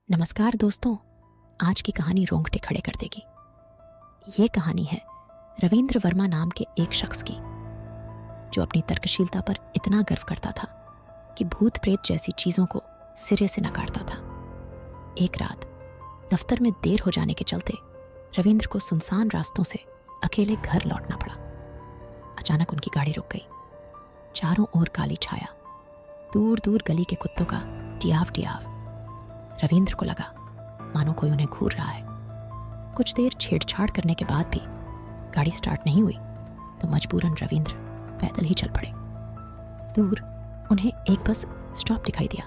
नमस्कार दोस्तों, आज की कहानी रोंगटे खड़े कर देगी। ये कहानी है रविंद्र वर्मा नाम के एक शख्स की, जो अपनी तर्कशीलता पर इतना गर्व करता था कि भूत प्रेत जैसी चीज़ों को सिरे से नकारता था। एक रात दफ्तर में देर हो जाने के चलते रविंद्र को सुनसान रास्तों से अकेले घर लौटना पड़ा। अचानक उनकी गाड़ी रुक गई। चारों ओर काली छाया, दूर दूर गली के कुत्तों का टियाव टियाव। रविंद्र को लगा मानो कोई उन्हें घूर रहा है। कुछ देर छेड़छाड़ करने के बाद भी गाड़ी स्टार्ट नहीं हुई तो मजबूरन रविंद्र पैदल ही चल पड़े। दूर उन्हें एक बस स्टॉप दिखाई दिया।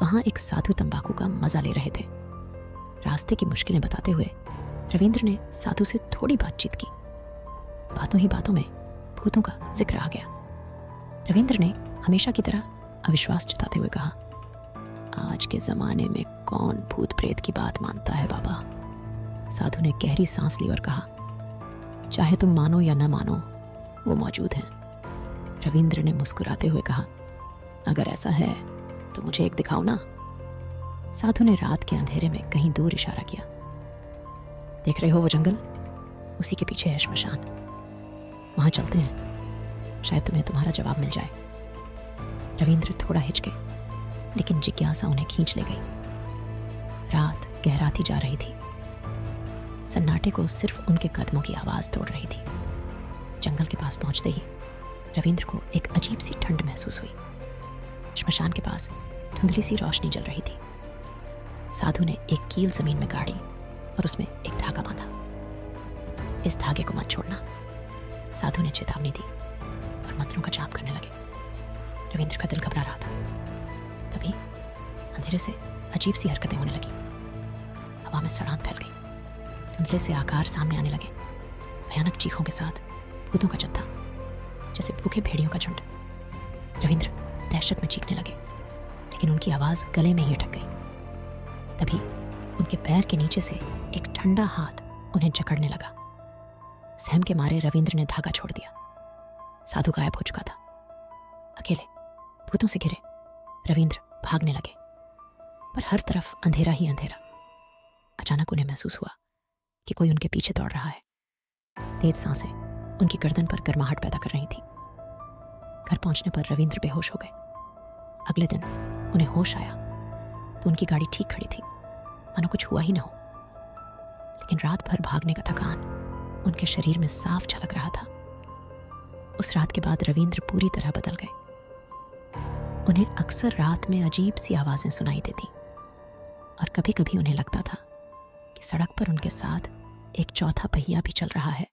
वहां एक साधु तंबाकू का मजा ले रहे थे। रास्ते की मुश्किलें बताते हुए रविंद्र ने साधु से थोड़ी बातचीत की। बातों ही बातों में भूतों का जिक्र आ गया। रविंद्र ने हमेशा की तरह अविश्वास जताते हुए कहा, आज के जमाने में कौन भूत प्रेत की बात मानता है बाबा। साधु ने गहरी सांस ली और कहा, चाहे तुम मानो या न मानो, वो मौजूद हैं। रविंद्र ने मुस्कुराते हुए कहा, अगर ऐसा है तो मुझे एक दिखाओ ना। साधु ने रात के अंधेरे में कहीं दूर इशारा किया। देख रहे हो वो जंगल, उसी के पीछे है श्मशान। वहां चलते हैं, शायद तुम्हें तुम्हारा जवाब मिल जाए। रविंद्र थोड़ा हिचके, लेकिन जिज्ञासा उन्हें खींच ले गई। रात गहराती जा रही थी। सन्नाटे को सिर्फ उनके कदमों की आवाज तोड़ रही थी। जंगल के पास पहुंचते ही रविंद्र को एक अजीब सी ठंड महसूस हुई। श्मशान के पास धुंधली सी रोशनी जल रही थी। साधु ने एक कील जमीन में गाड़ी और उसमें एक धागा बांधा। इस धागे को मत छोड़ना, साधु ने चेतावनी दी और मंत्रों का जाप करने लगे। रविंद्र का दिल घबरा रहा था। तभी अंधेरे से अजीब सी हरकतें होने लगी। हवा में सड़ांत फैल गई। धुंधले से आकार सामने आने लगे। भयानक चीखों के साथ भूतों का जत्था, जैसे भूखे भेड़ियों का झुंड। रविंद्र दहशत में चीखने लगे, लेकिन उनकी आवाज गले में ही अटक गई। तभी उनके पैर के नीचे से एक ठंडा हाथ उन्हें जकड़ने लगा। सहम के मारे रविंद्र ने धागा छोड़ दिया। साधु गायब हो चुका था। अकेले भूतों से घिरे रविंद्र भागने लगे, पर हर तरफ अंधेरा ही अंधेरा। अचानक उन्हें महसूस हुआ कि कोई उनके पीछे दौड़ रहा है। तेज सांसें उनकी गर्दन पर गर्माहट पैदा कर रही थी। घर पहुंचने पर रविंद्र बेहोश हो गए। अगले दिन उन्हें होश आया तो उनकी गाड़ी ठीक खड़ी थी, मानो कुछ हुआ ही न हो। लेकिन रात भर भागने का थकान उनके शरीर में साफ झलक रहा था। उस रात के बाद रविंद्र पूरी तरह बदल गए। उन्हें अक्सर रात में अजीब सी आवाजें सुनाई देती और कभी कभी उन्हें लगता था कि सड़क पर उनके साथ एक चौथा पहिया भी चल रहा है।